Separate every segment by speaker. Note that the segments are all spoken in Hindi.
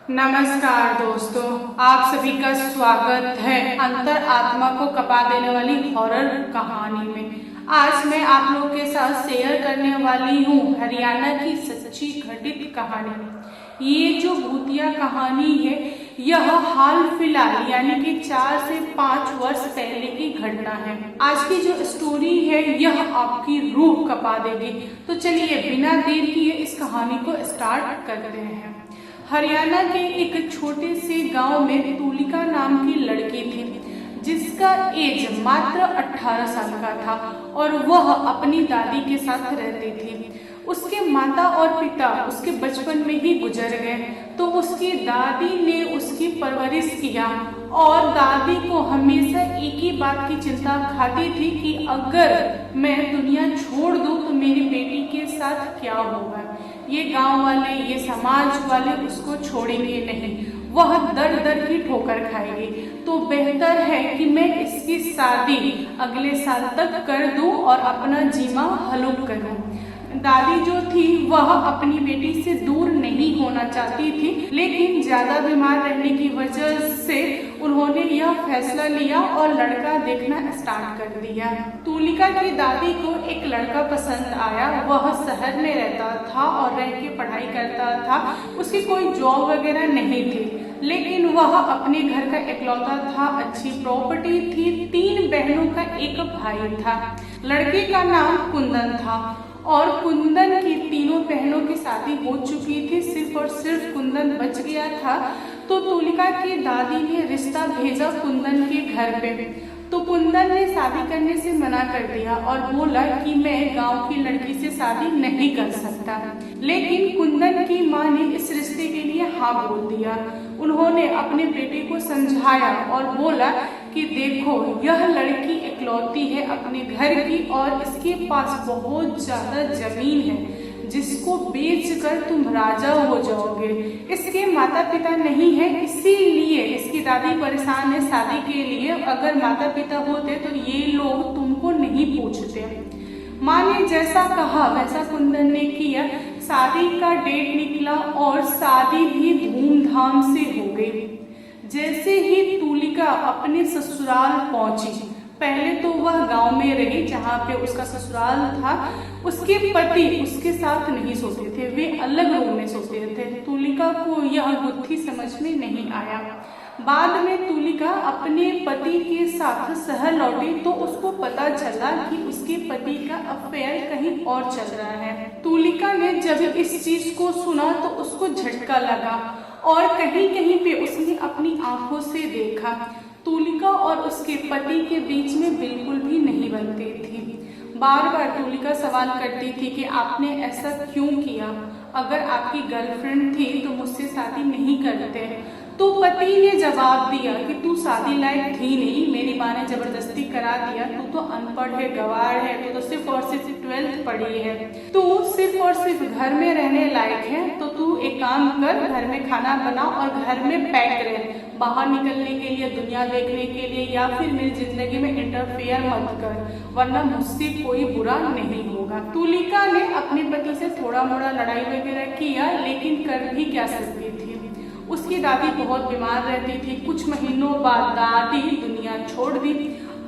Speaker 1: नमस्कार दोस्तों, आप सभी का स्वागत है अंतर आत्मा को कपा देने वाली हॉरर कहानी में। आज मैं आप लोगों के साथ शेयर करने वाली हूँ हरियाणा की सच्ची घटित कहानी। ये जो भूतिया कहानी है यह हाल फिलहाल यानी कि 4 से 5 वर्ष पहले की घटना है। आज की जो स्टोरी है यह आपकी रूह कपा देगी। तो चलिए बिना देर किए इस कहानी को स्टार्ट करते हैं। हरियाणा के एक छोटे से गांव में तुलिका नाम की लड़की थी जिसका एज मात्र 18 साल का था और वह अपनी दादी के साथ रहती थी। उसके माता और पिता उसके बचपन में ही गुजर गए तो उसकी दादी ने उसकी परवरिश किया और दादी को हमेशा एक ही बात की चिंता खाती थी कि अगर मैं दुनिया छोड़ दूं तो मेरी बेटी के साथ क्या होगा। ये गांव वाले, ये समाज वाले उसको छोड़ेंगे नहीं, वह दर दर की ठोकर खाएगी, तो बेहतर है कि मैं इसकी शादी अगले साल तक कर दूं और अपना जीवा हलुक करूं। दादी जो थी वह अपनी बेटी से दूर नहीं होना चाहती थी, लेकिन ज्यादा बीमार रहने की वजह से उन्होंने यह फैसला लिया और लड़का देखना स्टार्ट कर दिया। तुलिका की दादी को एक लड़का पसंद आया। वह शहर में रहता था और रह के पढ़ाई करता था। उसकी कोई जॉब वगैरह नहीं थी, लेकिन वह अपने घर का इकलौता था। अच्छी प्रॉपर्टी थी। 3 बहनों का एक भाई था। लड़के का नाम कुंदन था और कुंदन की तीनों बहनों की शादी हो चुकी थी। सिर्फ और सिर्फ कुंदन बच गया था। तो तुलिका की दादी ने रिश्ता भेजा कुंदन के घर पे। तो कुंदन ने शादी करने से मना कर दिया और बोला कि मैं गांव की लड़की से शादी नहीं कर सकता। लेकिन कुंदन की माँ ने इस रिश्ते के लिए हाँ बोल दिया। उन्होंने अपने बेटे को समझाया और बोला कि देखो यह लड़की इकलौती है अपने घर की और इसके पास बहुत ज्यादा जमीन है जिसको बेचकर तुम राजा हो जाओगे। इसके माता पिता नहीं है, इसीलिए इसकी दादी परेशान है शादी के लिए। अगर माता पिता होते तो ये लोग तुमको नहीं पूछते। माँ ने जैसा कहा वैसा कुंदन ने किया। शादी का डेट निकला और शादी भी धूमधाम से हो गई। जैसे ही तुलिका अपने ससुराल पहुंची, पहले तो वह गांव में रही जहाँ पे उसका ससुराल था। उसके पति उसके साथ नहीं सोते थे, वे अलग रूम में सोते थे। तुलिका को यह बुद्धि समझ में नहीं आया। बाद में तुलिका अपने पति के साथ शहर लौटी तो उसको पता चला कि उसके पति का अफेयर कहीं और चल रहा है। तुलिका ने जब इस चीज को सुना तो उसको झटका लगा और कहीं कहीं पे उसने अपनी आंखों से देखा तुलिका और उसके पति के बीच में बिल्कुल भी नहीं बनती थी। बार बार तुलिका सवाल करती थी कि आपने ऐसा क्यों किया? अगर आपकी गर्लफ्रेंड थी तो मुझसे शादी नहीं करते। तो पति ने जवाब दिया कि तू शादी लायक थी नहीं, मेरी माँ ने जबरदस्ती करा दिया। तू तो अनपढ़ है, गवार है, तू तो सिर्फ और सिर्फ 12th पढ़ी है, तू सिर्फ और सिर्फ घर में रहने लायक है। तो तू एक काम कर, घर में खाना बना और घर में पैक रह। बाहर निकलने के लिए, दुनिया देखने के लिए या फिर मेरी जिंदगी में इंटरफेयर मत कर, वरना मुझसे कोई बुरा नहीं होगा। तुलिका ने अपने पति से थोड़ा मोड़ा लड़ाई वगैरह किया, लेकिन कर भी क्या सकती थी। उसकी दादी बहुत बीमार रहती थी। कुछ महीनों बाद दादी दुनिया छोड़ दी।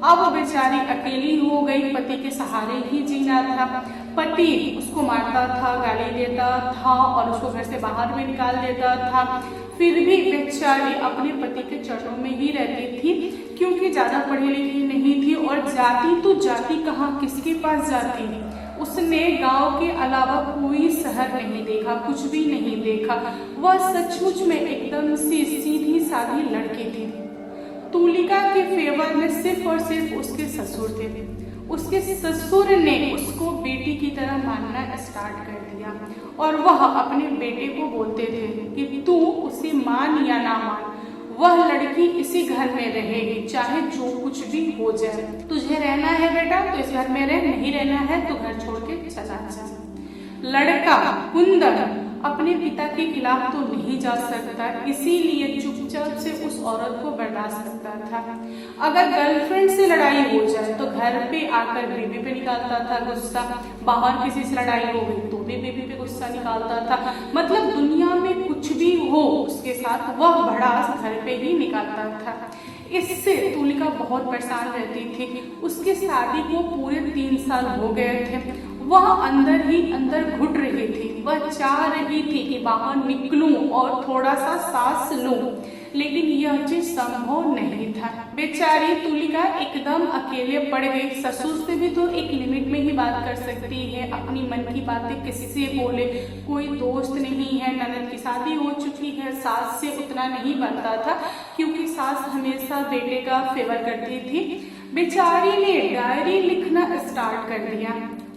Speaker 1: अब बेचारी अकेली हो गई। पति के सहारे ही जीना था। पति उसको मारता था, गाली देता था और उसको घर से बाहर भी निकाल देता था। फिर भी बेचारी अपने पति के चरणों में ही रहती थी, क्योंकि ज्यादा पढ़ी लिखी नहीं थी और जाती तो जाती कहाँ, किसके पास जाती। उसने गांव के अलावा कोई शहर नहीं देखा, कुछ भी नहीं देखा। वह सचमुच में एकदम से सीधी साधी लड़की थी। तुलिका के फेवर में सिर्फ और सिर्फ उसके ससुर थे। उसके ससुर ने उसको बेटी की तरह मानना स्टार्ट कर दिया और वह अपने बेटे को बोलते थे कि तू उसे मान या ना मान, वह लड़की इसी घर में रहेगी, चाहे जो कुछ भी हो जाए। तुझे रहना है बेटा तो इस घर में रह, नहीं रहना है तो घर छोड़ के चला जा। लड़का कुंदन अपने पिता के खिलाफ तो नहीं जा सकता, इसीलिए चुपचाप से उस औरत को बर्दाश्त करता था। अगर गर्लफ्रेंड से लड़ाई हो जाए तो घर पे आकर बीवी पे निकालता था गुस्सा, बाहर किसी से लड़ाई हो गई तो भी बीवी पे गुस्सा निकालता था। मतलब दुनिया में कुछ भी हो उसके साथ वह भड़ास घर पे ही निकालता था। इससे तुलिका बहुत परेशान रहती थी। उसकी शादी को पूरे 3 साल हो गए थे। वह अंदर ही अंदर घुट रही थी। वह चाह रही थी कि बाहर निकलूं और थोड़ा सा सांस लूं, लेकिन यह चीज संभव नहीं था। बेचारी तुलिका एकदम अकेले पड़ गई। ससुर से भी तो एक लिमिट में ही बात कर सकती है, अपनी मन की बातें किससे बोले, कोई दोस्त नहीं है, ननद की शादी हो चुकी है, सास से उतना नहीं बनता था क्योंकि सास हमेशा बेटे का फेवर करती थी। बेचारी ने डायरी लिखना स्टार्ट कर दिया।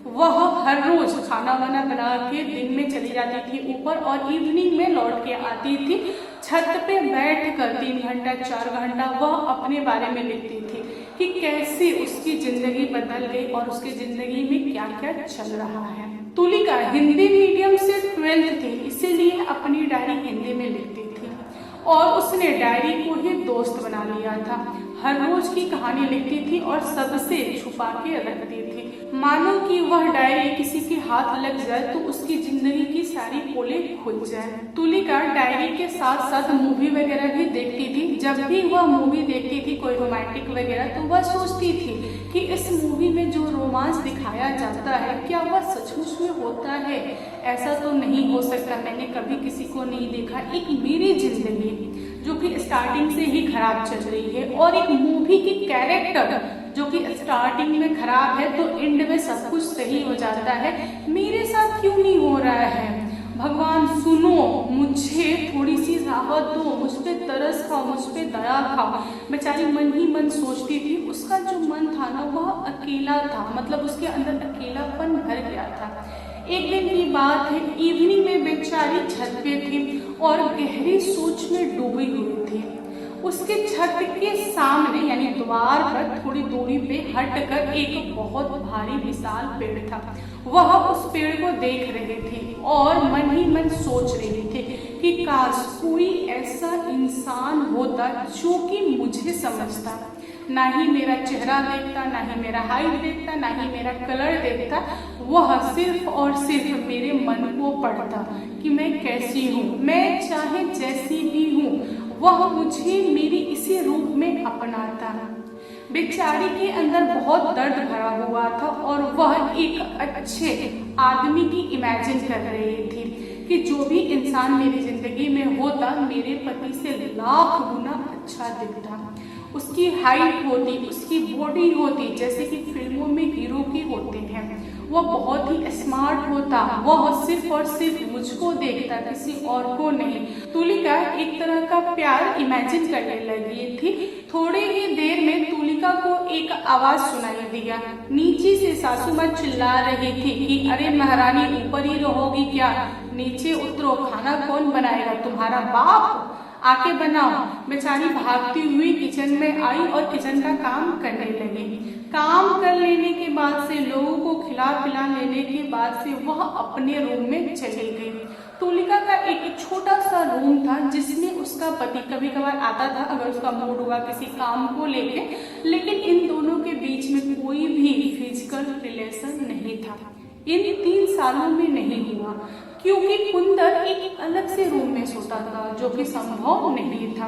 Speaker 1: वह हर रोज खाना वाना बना के दिन में चली जाती थी ऊपर और इवनिंग में लौट के आती थी। छत पे बैठ कर 3 घंटा 4 घंटा वह अपने बारे में लिखती थी कि कैसे उसकी जिंदगी बदल गई और उसकी जिंदगी में क्या क्या चल रहा है। तुलिका हिंदी मीडियम से 12th थी, इसीलिए अपनी डायरी हिंदी में लिखती थी और उसने डायरी को ही दोस्त बना लिया था। हर रोज की कहानी लिखती थी और सबसे छुपा के रखती थी। मानो कि वह डायरी किसी के हाथ लग जाए तो उसकी जिंदगी की सारी पोलें खुल जाए। तुलिका डायरी के साथ साथ मूवी वगैरह भी देखती थी। जब भी वह मूवी देखती थी कोई रोमांटिक वगैरह, तो वह सोचती थी कि इस मूवी में जो रोमांस दिखाया जाता है क्या वह सचमुच में होता है। ऐसा तो नहीं हो सकता, मैंने कभी किसी को नहीं देखा। एक मेरी जिंदगी जो कि स्टार्टिंग से ही खराब चल रही है और एक मूवी की कैरेक्टर जो कि स्टार्टिंग में खराब है तो एंड में सब कुछ सही हो जाता है, मेरे साथ क्यों नहीं हो रहा है। भगवान सुनो, मुझे थोड़ी सी राहत दो, मुझ पे तरस खाओ, मुझ पे दया खाओ। बेचारी मन ही मन सोचती थी। उसका जो मन था ना वह अकेला था, मतलब उसके अंदर अकेलापन भर गया था। एक दिन की बात है, इवनिंग में बेचारी छत पे थी और गहरी सोच में डूबी हुई थी। उसके छत के सामने यानी द्वार पर थोड़ी दूरी पे हटकर एक बहुत भारी विशाल पेड़ था। वह उस पेड़ को देख रहे थे और मन ही मन सोच रही थी कि काश कोई ऐसा इंसान होता जो कि मुझे समझता, ना ही मेरा चेहरा देखता, ना ही मेरा हाइट देखता, ना ही मेरा कलर देखता। वह सिर्फ और सिर्फ मेरे मन को पढ़ता कि मैं कैसी हूँ, मैं चाहे जैसी भी हूँ, वह मुझे मेरी इसी रूप में अपनाता। बेचारी के अंदर बहुत दर्द भरा हुआ था और वह एक अच्छे आदमी की इमेजिन कर रही थी कि जो भी इंसान मेरी जिंदगी में होता मेरे पति से लाख गुना अच्छा दिखता। उसकी हाइट होती, उसकी बॉडी होती जैसे कि फिल्मों में हीरो की होते हैं। वह बहुत ही स्मार्ट होता, वह सिर्फ और सिर्फ मुझको देखता, किसी और को नहीं। तुलिका एक तरह का प्यार इमेजिन करने लगी थी। थोड़ी ही देर में तुलिका को एक आवाज सुनाई दिया। नीचे से सासू माँ चिल्ला रही थी कि अरे महारानी ऊपर ही रहोगी क्या, नीचे उतरो, खाना कौन बनाएगा, तुम्हारा बाप, आके बनाओ। बेचारी भागती हुई किचन में आई और किचन का काम करने लगी। काम कर लेने के बाद से, लोगों को खिला पिला लेने के बाद से वह अपने रूम में चली गई। तुलिका का एक छोटा सा रूम था जिसमें उसका पति कभी कभार आता था अगर उसका मूड हुआ किसी काम को लेके, लेकिन इन दोनों के बीच में कोई भी फिजिकल रिलेशन नहीं था। इन 3 सालों में नहीं हुआ क्योंकि कुंदन एक अलग से रूम में सोता था जो कि संभव नहीं था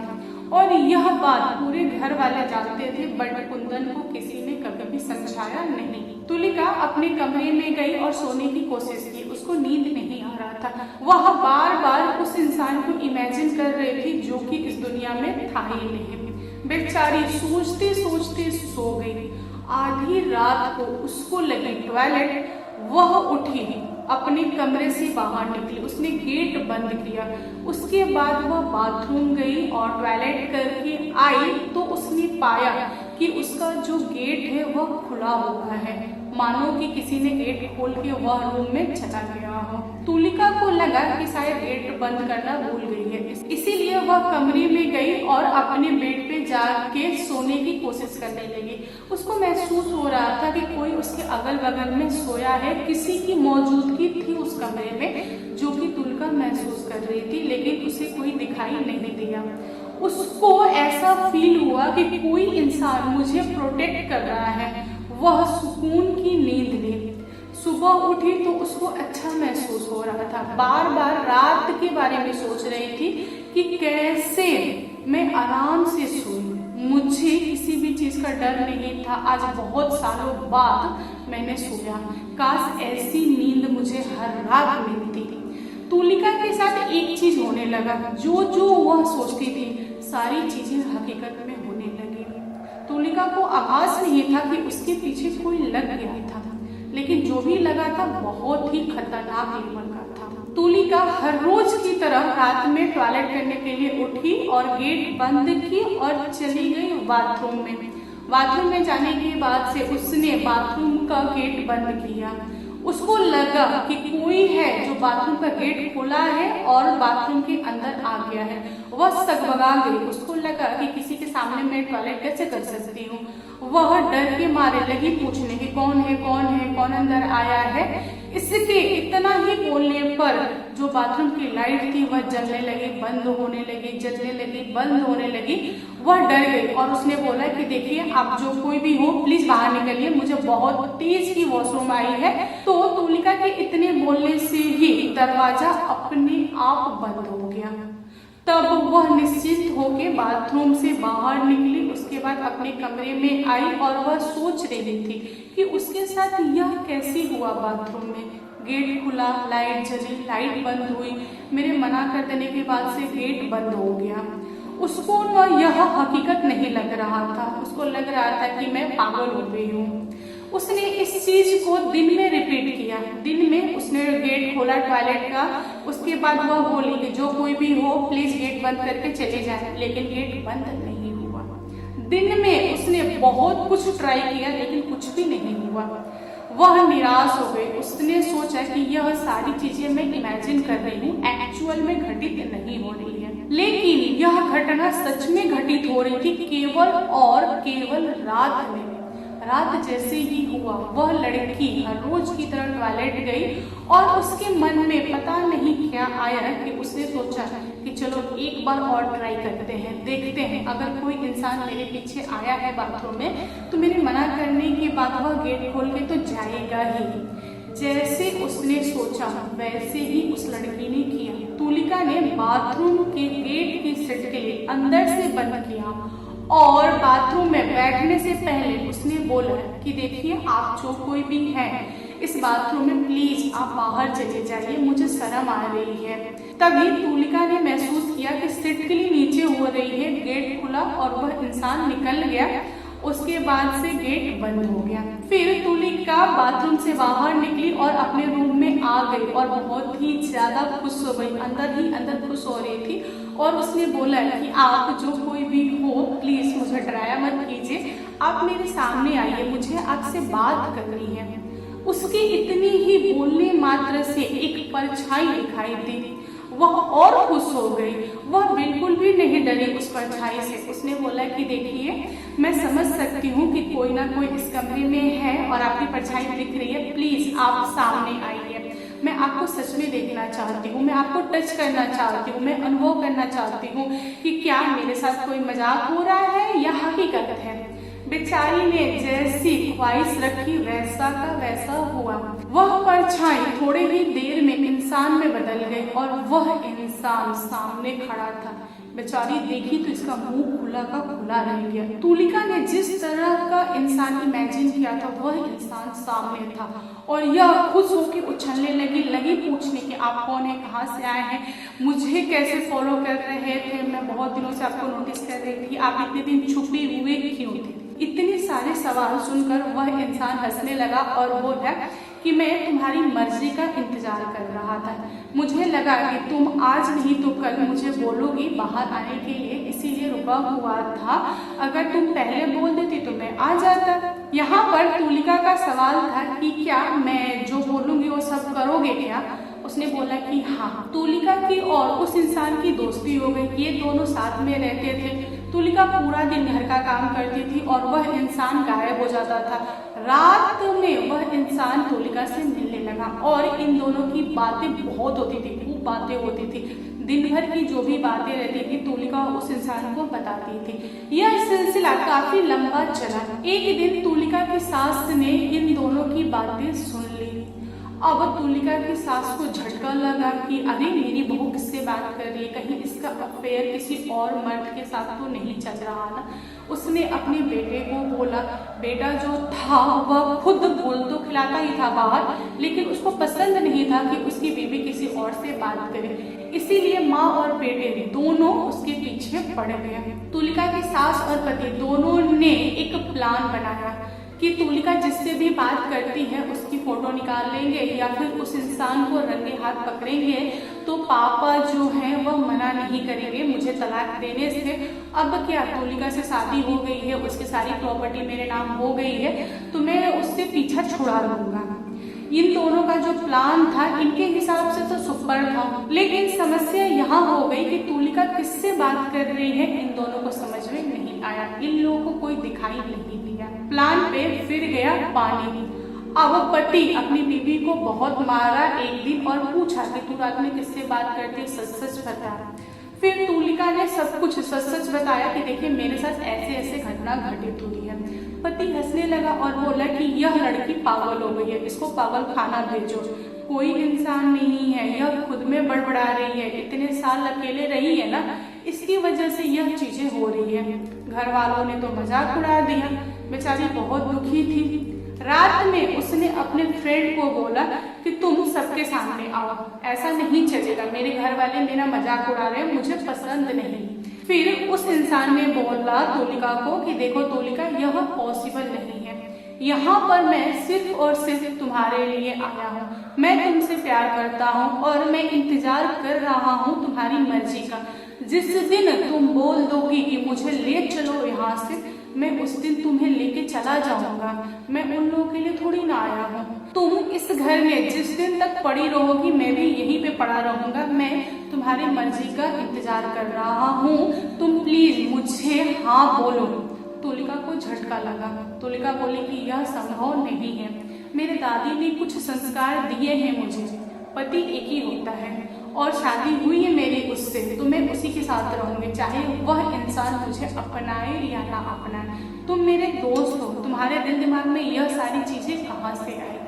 Speaker 1: और यह बात पूरे घर वाले जानते थे, बट कुंदन को किसी ने कभी भी समझाया नहीं। तुलिका अपने कमरे में गई और सोने की कोशिश की, उसको नींद नहीं आ रहा था। वह बार बार उस इंसान को इमेजिन कर रही थी जो कि इस दुनिया में था ही नहीं। बेचारी सोचते सोचते सो गई। आधी रात को उसको लगी टॉयलेट। वह उठी, अपने कमरे से बाहर निकली, उसने गेट बंद किया। उसके बाद वह बाथरूम गई और टॉयलेट करके आई तो उसने पाया कि उसका जो गेट है वह खुला हुआ है, मानो कि किसी ने गेट खोल के वह रूम में चला गया हो। तुलिका को लगा कि शायद गेट बंद करना भूल गई है, इसीलिए वह कमरे में गई और अपने बेड पे जाके सोने की कोशिश करने लगी। उसको महसूस हो रहा था कि कोई उसके अगल बगल में सोया है, किसी की मौजूदगी थी उस कमरे में जो कि तुलिका महसूस कर रही थी, लेकिन उसे कोई दिखाई नहीं दिया। उसको ऐसा फील हुआ कि कोई इंसान मुझे प्रोटेक्ट कर रहा है। वह सुकून की नींद ली। सुबह उठी तो उसको अच्छा महसूस हो रहा था। बार बार रात के बारे में सोच रही थी कि कैसे मैं आराम से सोऊं। मुझे किसी भी चीज का डर नहीं था। आज बहुत सालों बाद मैंने सोया। काश ऐसी नींद मुझे हर रात मिलती। तुलिका के साथ एक चीज होने लगा। जो जो वह सोचती थी सारी चीजें हकीकत में होने लगी। तुलिका को आभास नहीं था कि उसके पीछे कोई लग गया था, लेकिन जो भी लगा था बहुत ही खतरनाक लेवल का था। तुलिका हर रोज की तरह रात में टॉयलेट करने के लिए उठी और गेट बंद की और चली गई बाथरूम में। बाथरूम में जाने के बाद से उसने बाथरूम का गेट बंद किया। उसको लगा कि कोई है जो बाथरूम का गेट खोला है और बाथरूम के अंदर आ गया है। वह सकबगा गई। उसको लगा कि किसी के सामने मैं टॉयलेट कैसे कर सकती हूँ। वह डर के मारे लगी पूछने की कौन है, कौन है, कौन अंदर आया है। इसके इतना ही बोलने पर जो बाथरूम की लाइट थी वह जलने लगी, बंद होने लगी, जलने लगी, बंद होने लगी। वह डर गई और उसने बोला कि देखिए आप जो कोई भी हो प्लीज बाहर निकलिए, मुझे बहुत तेज की वॉशरूम आई है। तो तुलिका के इतने बोलने से ही दरवाजा अपने आप बंद हो गया। तब वह निश्चित होकर बाथरूम से बाहर निकली। उसके बाद अपने कमरे में आई और वह सोच रही थी कि उसके साथ यह कैसे हुआ। बाथरूम में गेट खुला, लाइट जली, लाइट बंद हुई। मेरे मना कर देने के बाद से गेट बंद हो गया। उसको न यह हकीकत नहीं लग रहा था। उसको लग रहा था कि मैं पागल हो गई हूँ। उसने इस चीज को दिन में रिपीट किया। दिन में उसने गेट खोला टॉयलेट का। उसके बाद वह बोली कि जो कोई भी हो प्लीज गेट बंद करके चले जाए, लेकिन गेट बंद नहीं हुआ। दिन में उसने बहुत कुछ ट्राई किया लेकिन कुछ भी नहीं हुआ। वह निराश हो गई। उसने सोचा कि यह सारी चीजें मैं इमेजिन कर रही हूँ, एक्चुअल में घटित नहीं हो रही है। लेकिन यह घटना सच में घटित हो रही थी केवल और केवल रात में। रात जैसे ही हुआ वह लड़की हर रोज की तरह टॉयलेट गई और उसके मन में पता नहीं क्या आया कि उसने सोचा कि चलो एक बार और ट्राई करते हैं, देखते हैं अगर कोई इंसान मेरे पीछे आया है बाथरूम में तो मेरे मना करने के बाद वह गेट खोल के तो जाएगा ही। जैसे उसने सोचा वैसे ही उस लड़की ने किया। तुलिका ने बाथरूम के गेट की सिटकली अंदर से बंद किया और बाथरूम में बैठने से पहले उसने बोला कि देखिए आप जो कोई भी हैं इस बाथरूम में प्लीज आप बाहर चले जाइए, मुझे शर्म आ रही है। तभी तुलिका ने महसूस किया कि सिटकली नीचे हो रही है। गेट खुला और वह इंसान निकल गया। उसके बाद से गेट बंद हो गया। फिर तुलिका बाथरूम से बाहर निकली और अपने रूम में आ गई और बहुत ही ज्यादा खुश हो गई, अंदर ही अंदर खुश हो रही थी। और उसने बोला कि आप जो कोई भी हो प्लीज मुझे डराया मत कीजिए, आप मेरे सामने आइए, मुझे आपसे बात करनी है। उसके इतनी ही बोलने मात्र से एक परछाई दिखाई दी। वह और खुश हो गई। वह बिल्कुल भी नहीं डरी उस परछाई से। उसने बोला कि देखिए मैं समझ सकती हूँ कि कोई ना कोई इस कमरे में है और आपकी परछाई दिख रही है, प्लीज आप सामने आइए। मैं आपको सच में देखना चाहती हूँ, मैं आपको टच करना चाहती हूँ, मैं अनुभव करना चाहती हूँ कि क्या मेरे साथ कोई मजाक हो रहा है या हकीकत है। बेचारी ने जैसी ख्वाहिश रखी वैसा का वैसा हुआ। वह परछाई थोड़े ही देर में इंसान में बदल गई और वह इंसान सामने खड़ा था। बेचारी देखी तो इसका मुंह खुला का खुला रह गया। तुलिका ने जिस तरह का इंसान इमेजिन किया था वह इंसान सामने था और यह खुश होकर उछलने लगी पूछने कि आप कौन है, कहाँ से आए हैं, मुझे कैसे फॉलो कर रहे थे, मैं बहुत दिनों से आपको नोटिस कर रही थी, आप इतने दिन छुपे हुए क्यों थे। इतने सारे सवाल सुनकर वह इंसान हंसने लगा और बोला कि मैं तुम्हारी मर्जी का इंतजार कर रहा था। मुझे लगा कि तुम आज नहीं तो कल मुझे बोलोगी बाहर आने के लिए, इसीलिए रुका हुआ था। अगर तुम पहले बोल देती तो मैं आ जाता। यहाँ पर तुलिका का सवाल था कि क्या मैं जो बोलूंगी वो सब करोगे क्या। उसने बोला कि हाँ। तुलिका की और उस इंसान की दोस्ती हो गई। ये दोनों साथ में रहते थे। तुलिका पूरा दिन घर का काम करती थी और वह इंसान गायब हो जाता था। रात में वह इंसान तुलिका से मिलने लगा और इन दोनों की बातें बहुत होती थी, खूब बातें होती थी। दिन भर की जो भी बातें रहती थी तुलिका उस इंसान को बताती थी। यह सिलसिला काफी लंबा चला। एक दिन तुलिका की सास ने इन दोनों की बातें सुन ली। अब तुलिका की सास को झटका लगा कि अरे मेरी बहू किससे बात कर रही है, कहीं इसका अफेयर किसी और मर्द के साथ तो नहीं चल रहा ना। उसने अपने बेटे को बोला। बेटा जो था वह खुद बोल तो खिलाता ही था बाहर, लेकिन उसको पसंद नहीं था कि उसकी बीवी किसी और से बात करे, इसीलिए माँ और बेटे दोनों उसके पीछे पड़ गए। तुलिका की सास और पति दोनों ने एक प्लान बनाया कि तुलिका जिससे भी बात करती है उसकी फोटो निकाल लेंगे या फिर उस इंसान को रंगे हाथ पकड़ेंगे तो पापा जो है वह मना नहीं करेंगे मुझे तलाक देने से। अब क्या, तुलिका से शादी हो गई है, उसकी सारी प्रॉपर्टी मेरे नाम हो गई है, तो मैं उससे पीछा छुड़ा लूंगा। इन दोनों का जो प्लान था इनके हिसाब से तो सुपर था, लेकिन समस्या यहाँ हो गई कि तुलिका किससे बात कर रही है इन दोनों को समझ में नहीं आया। इन लोगों को कोई दिखाई नहीं दिया। प्लान पे फिर गया पानी। अब पति अपनी बीवी को बहुत मारा एक दिन और पूछा कि तू रात में किससे बात करती, सच सच बता। फिर तुलिका ने सब कुछ सच सच बताया कि देखिए मेरे साथ ऐसे ऐसे घटना घटित हुई है। पति हंसने लगा और बोला कि यह लड़की पागल हो गई है, इसको पागल खाना भेजो। कोई इंसान नहीं है, यह खुद में बड़बड़ा रही है, इतने साल अकेले रही है ना, इसकी वजह से यह चीजें हो रही है। घर वालों ने तो मजाक उड़ा दिया, बेचारी बहुत दुखी थी। रात में उसने अपने फ्रेंड को बोला कि तुम सबके सामने आओ, ऐसा नहीं चलेगा, मेरे घर वाले मेरा मजाक उड़ा रहे हैं, मुझे पसंद नहीं। फिर उस इंसान ने बोला तुलिका को कि देखो तुलिका यह पॉसिबल नहीं है, यहाँ पर मैं सिर्फ और सिर्फ तुम्हारे लिए आया हूँ, मैं तुमसे प्यार करता हूँ और मैं इंतजार कर रहा हूँ तुम्हारी मर्जी का। जिस दिन तुम बोल दोगी कि मुझे ले चलो यहाँ से, मैं उस दिन तुम्हें लेके चला जाऊंगा। मैं उन लोगों के लिए थोड़ी ना आया हूँ। तुम इस घर में जिस दिन तक पड़ी रहोगी मैं भी यहीं पे पड़ा रहूंगा। मैं तुम्हारी मर्जी का इंतजार कर रहा हूँ, तुम प्लीज मुझे हाँ बोलो। तुलिका को झटका लगा। तुलिका बोली कि यह संभव नहीं है, मेरे दादी ने कुछ संस्कार दिए हैं मुझे, पति एक ही होता है और शादी हुई है मेरी उससे, तो मैं उसी के साथ रहूंगी, चाहे वह इंसान मुझे अपनाए या ना अपनाए। तुम मेरे दोस्त हो, तुम्हारे दिल दिमाग में यह सारी चीजें कहाँ से आई?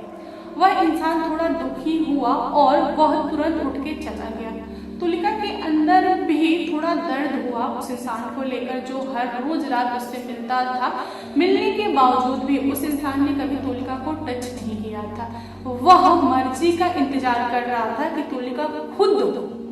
Speaker 1: वह इंसान थोड़ा दुखी हुआ और वह तुरंत उठ के चला गया। तुलिका के अंदर भी थोड़ा दर्द हुआ उस इंसान को लेकर जो हर रोज रात उससे मिलता था। मिलने के बावजूद भी उस इंसान ने कभी तुलिका को टच नहीं किया था। वह मर्जी का इंतजार कर रहा था कि तुलिका खुद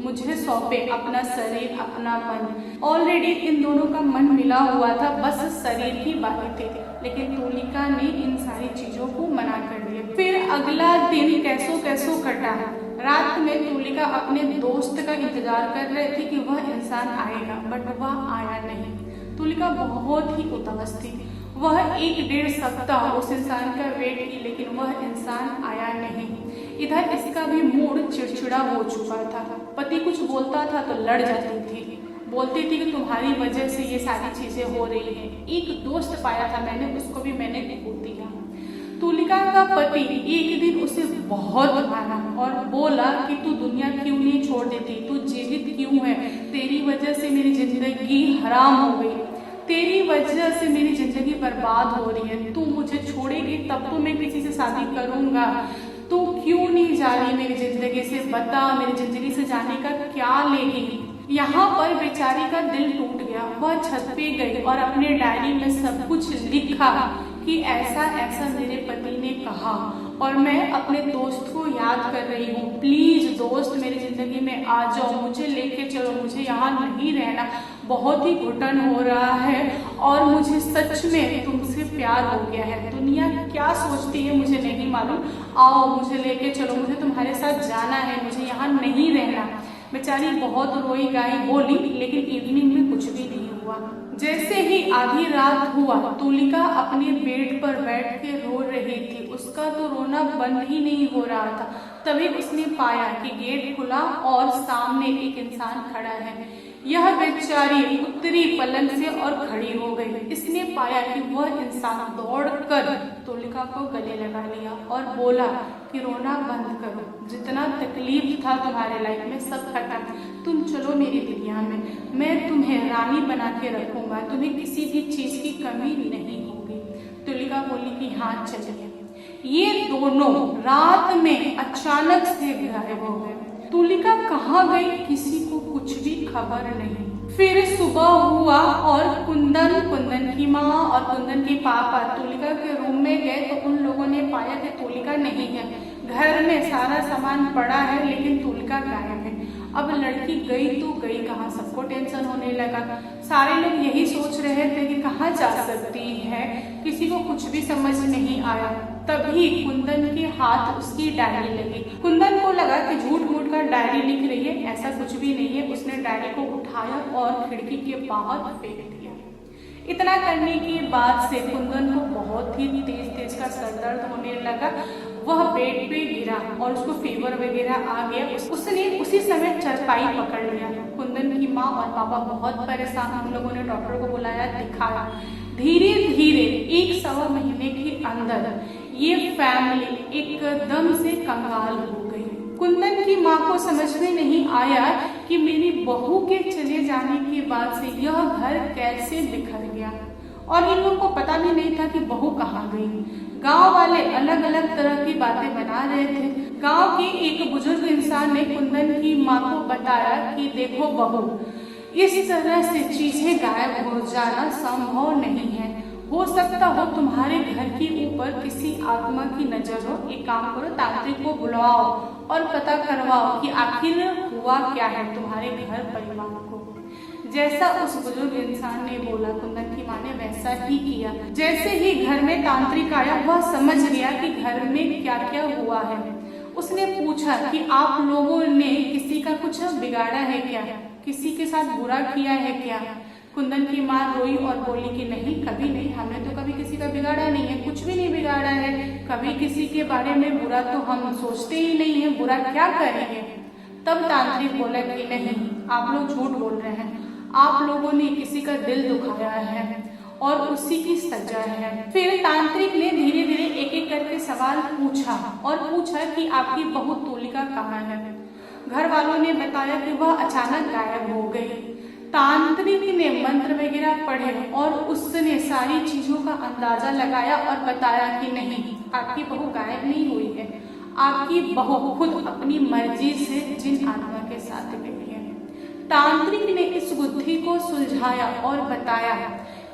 Speaker 1: मुझे सौंपे अपना शरीर, अपना मन। ऑलरेडी इन दोनों का मन मिला हुआ था, बस शरीर की बातें थी, लेकिन तुलिका ने इन सारी चीजों को मना कर दिया। फिर अगला दिन कैसो कैसो कटा। रात में तुलिका अपने दोस्त का इंतजार कर रही थी कि वह इंसान आएगा, बट वह आया नहीं। तुलिका बहुत ही उदास थी। वह 1-1.5 सप्ताह उस इंसान का वेट की, लेकिन वह इंसान आया नहीं। इधर इसका भी मूड चिड़चिड़ा हो चुका था। पति कुछ बोलता था तो लड़ जाती थी, बोलती थी कि तुम्हारी वजह से ये सारी चीजें हो रही हैं। एक दोस्त पाया था मैंने, उसको भी मैंने खो दिया। तुलिका का पति एक दिन उसे बहुत माना और बोला कि तू दुनिया क्यों नहीं छोड़ देती, तू जीवित क्यों है, तेरी वजह से मेरी जिंदगी हराम हो गई, तेरी वजह से मेरी जिंदगी बर्बाद हो रही है, तू मुझे छोड़ेगी तब तो मैं किसी से शादी करूंगा, तू क्यों नहीं जा रही मेरी जिंदगी से, बता मेरी जिंदगी से जाने का क्या लेगी। यहाँ पर बेचारी का दिल टूट गया। वह छत पे गई और अपने डायरी में सब कुछ लिखा कि ऐसा ऐसा मेरे पति ने कहा और मैं अपने दोस्त को याद कर रही हूँ, प्लीज दोस्त मेरी जिंदगी में आ जाओ, मुझे लेके चलो, मुझे यहाँ नहीं रहना, बहुत ही घुटन हो रहा है और मुझे सच में तुमसे प्यार हो गया है। दुनिया क्या सोचती है मुझे नहीं मालूम, आओ मुझे लेके चलो, मुझे तुम्हारे साथ जाना है, मुझे यहाँ नहीं रहना। बेचारी बहुत रोई गाई बोली, लेकिन इवनिंग में कुछ भी नहीं हुआ। जैसे ही आधी रात हुआ, तुलिका अपने बेड पर बैठ के रो रही थी। उसका तो रोना बंद ही नहीं हो रहा था। तभी उसने पाया कि गेट खुला और सामने एक इंसान खड़ा है। यह बेचारी उतरी पलंग से और खड़ी हो गई। इसने पाया कि वह इंसान दौड़कर तुलिका को गले लगा लिया और बोला कि रोना बंद करो, जितना तकलीफ था तुम्हारे लाइफ में सब खत्म, तुम चलो मेरी दुनिया में, मैं तुम्हें रानी बना के रखूंगा, तुम्हें किसी भी चीज की कमी नहीं होगी। तुलिका बोली कि हाँ चलिए। ये दोनों रात में अचानक से गायब हो गए। तुलिका कहाँ गई किसी को कुछ भी खबर नहीं। फिर सुबह हुआ और कुंदन की माँ और कुंदन के पापा तुलिका के रूम में गए तो उन लोगों ने पाया कि तुलिका नहीं है। घर में सारा सामान पड़ा है लेकिन तुलिका गायब है। अब लड़की गई तो गई कहाँ, सबको टेंशन होने लगा। सारे लोग यही सोच रहे थे कि कहाँ जा सकती है, किसी को कुछ भी समझ नहीं आया। तभी कुंदन के हाथ उसकी डायरी लगी। कुंदन को लगा कि झूठ मूठ का डायरी लिख रही है, ऐसा कुछ भी नहीं है। उसने डायरी को उठाया और खिड़की के बाहर फेंक दिया। इतना करने के बाद से कुंदन को बहुत ही तेज का सर दर्द होने लगा। वह बेड पे गिरा और उसको फीवर वगैरह आ गया। उसने उसी समय चारपाई पकड़ लिया। कुंदन की माँ और पापा बहुत परेशान। हम लोगों ने डॉक्टर को बुलाया, दिखाया। धीरे धीरे 1-1.25 महीने के अंदर ये फैमिली एकदम से कंगाल हो गई। कुंदन की माँ को समझ में नहीं आया कि मेरी बहू के चले जाने के बाद से यह घर कैसे बिखर गया, और इन लोगों को पता भी नहीं था कि बहू कहाँ गई। गांव वाले अलग अलग तरह की बातें बना रहे थे। गांव के एक बुजुर्ग इंसान ने कुंदन की माँ को बताया कि देखो बहू, इस तरह से चीजें गायब हो जाना संभव नहीं है। हो सकता हो तुम्हारे घर के ऊपर किसी आत्मा की नजर हो। एक काम करो, तांत्रिक को बुलाओ और पता करवाओ कि आखिर हुआ क्या है तुम्हारे घर परिवार को। जैसा उस बुजुर्ग इंसान ने बोला, कुंदन की माँ ने वैसा ही किया। जैसे ही घर में तांत्रिक आया, वह समझ गया कि घर में क्या क्या हुआ है। उसने पूछा कि आप लोगों ने किसी का कुछ बिगाड़ा है क्या, किसी के साथ बुरा किया है क्या। कुंदन की माँ रोई और बोली कि नहीं, कभी नहीं, हमने तो कभी किसी का बिगाड़ा नहीं है, कुछ भी नहीं बिगाड़ा है, कभी किसी के बारे में बुरा तो हम सोचते ही नहीं है, बुरा क्या करेंगे। तब तांत्रिक बोला कि नहीं, आप लोग झूठ बोल रहे हैं, आप लोगों ने किसी का दिल दुखाया है और उसी की सजा है। फिर तांत्रिक ने धीरे धीरे एक एक करके सवाल पूछा और पूछा कि आपकी बहू तुलिका कहाँ है। घर वालों ने बताया कि वह अचानक गायब हो गई। तांत्रिक ने मंत्र वगैरह पढ़े और उसने सारी चीजों का अंदाजा लगाया और बताया कि नहीं, आपकी बहू गायब नहीं हुई है, आपकी बहू खुद अपनी मर्जी से जिन आत्मा के साथ गई है। तांत्रिक ने इस बुद्धि को सुलझाया और बताया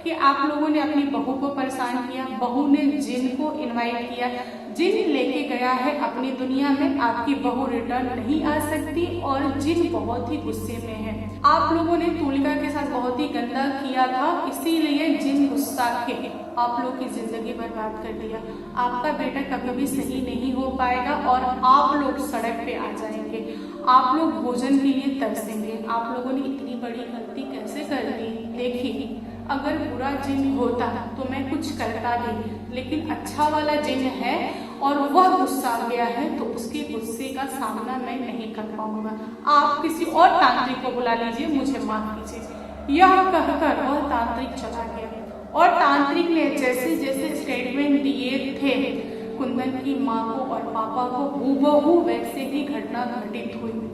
Speaker 1: कि आप लोगों ने अपनी बहू को परेशान किया, बहू ने जिन को इनवाइट किया, जिन लेके गया है अपनी दुनिया में, आपकी बहू रिटर्न नहीं आ सकती और जिन बहुत ही गुस्से में है। आप लोगों ने तुलिका के साथ बहुत ही गंदा किया था, इसीलिए जिन गुस्सा के आप लोग की जिंदगी बर्बाद कर दिया। आपका बेटा कभी भी सही नहीं हो पाएगा और आप लोग सड़क पे आ जाएंगे, आप लोग भोजन के लिए तरसेंगे। आप लोगों ने इतनी बड़ी गलती कैसे कर दी। देखिए, अगर बुरा जिन होता तो मैं कुछ करता नहीं, लेकिन अच्छा वाला जिन है और वह गुस्सा गया है तो उसके गुस्से का सामना मैं नहीं कर पाऊंगा। आप किसी और तांत्रिक को बुला लीजिए, मुझे माफ कीजिए। यह कहकर वह तांत्रिक चला गया और तांत्रिक ने जैसे जैसे स्टेटमेंट दिए थे कुंदन की माँ को और पापा को, हूबहू वैसे ही घटना घटित हुई।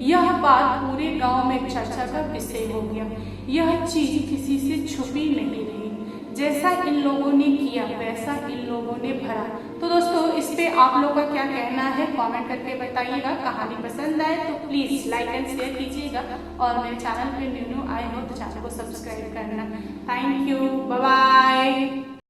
Speaker 1: यह बात पूरे गांव में चर्चा का विषय हो गया। यह चीज किसी से छुपी नहीं रही। जैसा इन लोगों ने किया वैसा इन लोगों ने भरा। तो दोस्तों, इस पे आप लोगों का क्या कहना है कमेंट करके बताइएगा। कहानी पसंद आए तो प्लीज लाइक एंड शेयर कीजिएगा और मेरे चैनल पे न्यू आए हो तो चैनल को सब्सक्राइब करना। Thank you, bye bye.